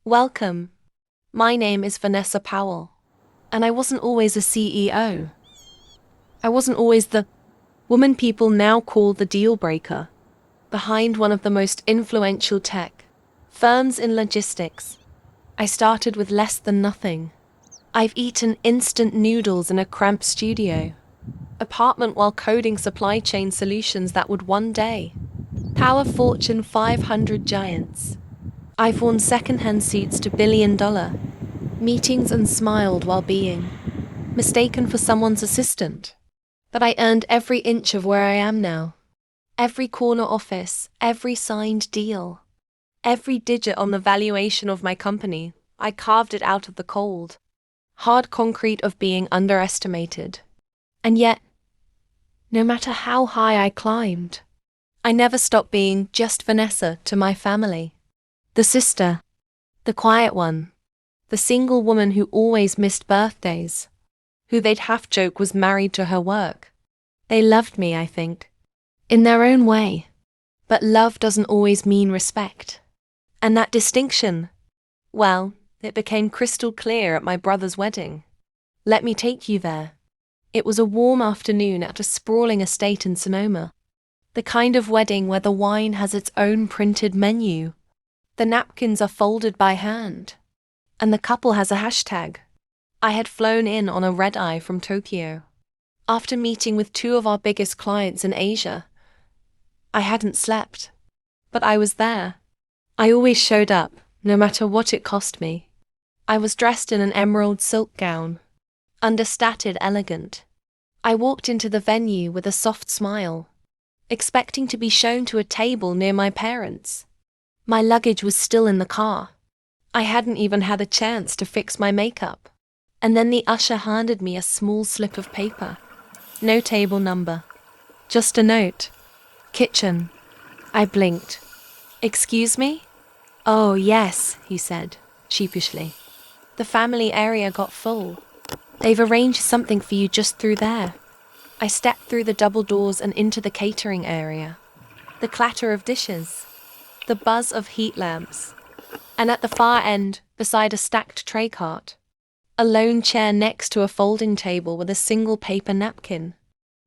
Welcome. My name is Vanessa Powell, and I wasn't always a CEO. I wasn't always the woman people now call the deal breaker, behind one of the most influential tech firms in logistics. I started with less than nothing. I've eaten instant noodles in a cramped studio apartment while coding supply chain solutions that would one day power Fortune 500 giants. I've worn second-hand suits to billion-dollar meetings and smiled while being mistaken for someone's assistant. But I earned every inch of where I am now. Every corner office, every signed deal, every digit on the valuation of my company. I carved it out of the cold, hard concrete of being underestimated. And yet, no matter how high I climbed, I never stopped being just Vanessa to my family. The sister, the quiet one, the single woman who always missed birthdays, who they'd half joke was married to her work. They loved me, I think, in their own way. But love doesn't always mean respect. And that distinction, well, it became crystal clear at my brother's wedding. Let me take you there. It was a warm afternoon at a sprawling estate in Sonoma. The kind of wedding where the wine has its own printed menu. The napkins are folded by hand. And the couple has a hashtag. I had flown in on a red-eye from Tokyo. After meeting with two of our biggest clients in Asia, I hadn't slept. But I was there. I always showed up, no matter what it cost me. I was dressed in an emerald silk gown, understated elegant. I walked into the venue with a soft smile, expecting to be shown to a table near my parents. My luggage was still in the car. I hadn't even had a chance to fix my makeup. And then the usher handed me a small slip of paper. No table number. Just a note. Kitchen. I blinked. Excuse me? Oh, yes, he said, sheepishly. The family area got full. They've arranged something for you just through there. I stepped through the double doors and into the catering area. The clatter of dishes. The buzz of heat lamps. And at the far end, beside a stacked tray cart, a lone chair next to a folding table with a single paper napkin.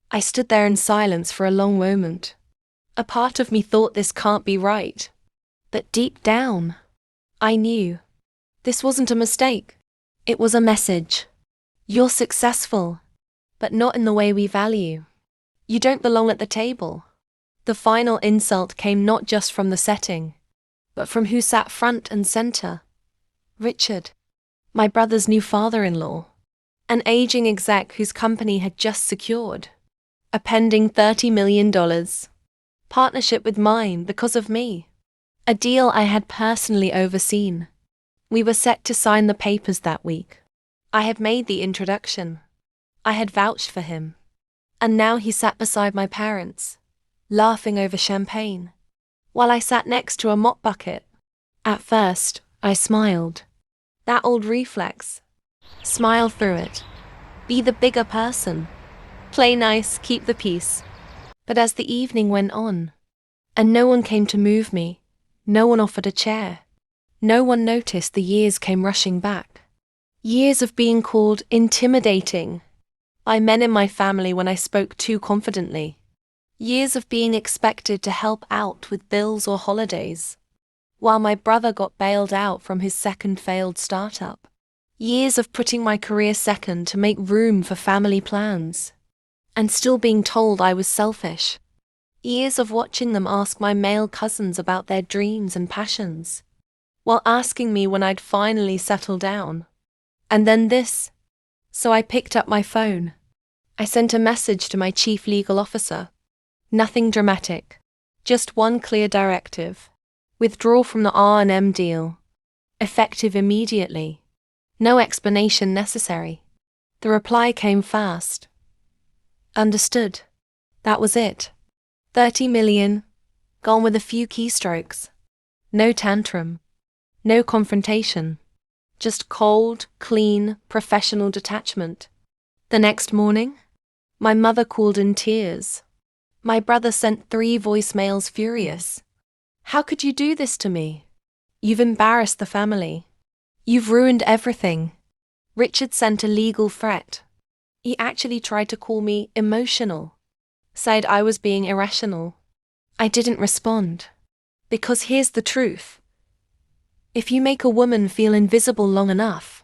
I stood there in silence for a long moment. A part of me thought this can't be right. But deep down, I knew. This wasn't a mistake. It was a message. You're successful, but not in the way we value. You don't belong at the table. The final insult came not just from the setting, but from who sat front and center. Richard, my brother's new father-in-law, an aging exec whose company had just secured a pending $30 million partnership with mine because of me, a deal I had personally overseen. We were set to sign the papers that week. I had made the introduction. I had vouched for him. And now he sat beside my parents, laughing over champagne, while I sat next to a mop bucket. At first, I smiled. That old reflex. Smile through it. Be the bigger person. Play nice, keep the peace. But as the evening went on, and no one came to move me, no one offered a chair, no one noticed the years came rushing back. Years of being called intimidating by men in my family when I spoke too confidently. Years of being expected to help out with bills or holidays, while my brother got bailed out from his second failed startup. Years of putting my career second to make room for family plans, and still being told I was selfish. Years of watching them ask my male cousins about their dreams and passions, while asking me when I'd finally settle down. And then this. So I picked up my phone. I sent a message to my chief legal officer. Nothing dramatic, just one clear directive. Withdraw from the R&M deal. Effective immediately. No explanation necessary. The reply came fast. Understood. That was it. 30 million, gone with a few keystrokes. No tantrum. No confrontation. Just cold, clean, professional detachment. The next morning, my mother called in tears. My brother sent 3 voicemails furious. How could you do this to me? You've embarrassed the family. You've ruined everything. Richard sent a legal threat. He actually tried to call me emotional. Said I was being irrational. I didn't respond. Because here's the truth. If you make a woman feel invisible long enough,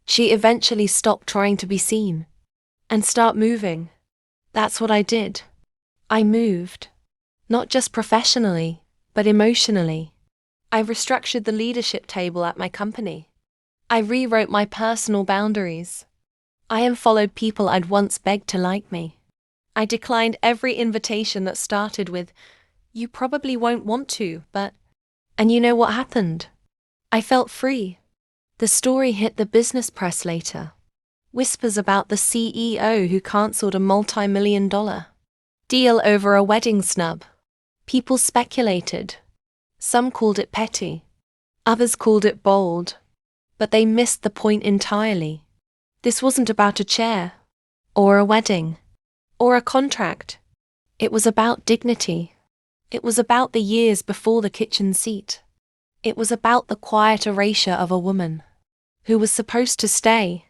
she eventually stops trying to be seen and start moving. That's what I did. I moved. Not just professionally, but emotionally. I restructured the leadership table at my company. I rewrote my personal boundaries. I unfollowed people I'd once begged to like me. I declined every invitation that started with, "You probably won't want to, but..." And you know what happened? I felt free. The story hit the business press later. Whispers about the CEO who cancelled a multi-million-dollar deal over a wedding snub. People speculated. Some called it petty. Others called it bold. But they missed the point entirely. This wasn't about a chair, or a wedding, or a contract. It was about dignity. It was about the years before the kitchen seat. It was about the quiet erasure of a woman who was supposed to stay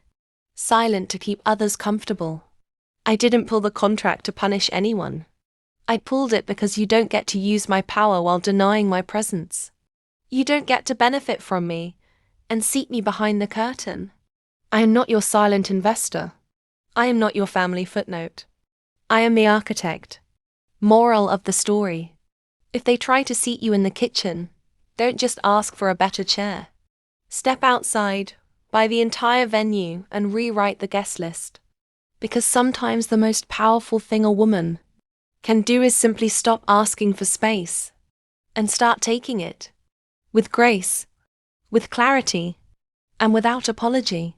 silent to keep others comfortable. I didn't pull the contract to punish anyone. I pulled it because you don't get to use my power while denying my presence. You don't get to benefit from me and seat me behind the curtain. I am not your silent investor. I am not your family footnote. I am the architect. Moral of the story. If they try to seat you in the kitchen, don't just ask for a better chair. Step outside, buy the entire venue, and rewrite the guest list. Because sometimes the most powerful thing a woman can do is simply stop asking for space and start taking it. With grace, with clarity, and without apology.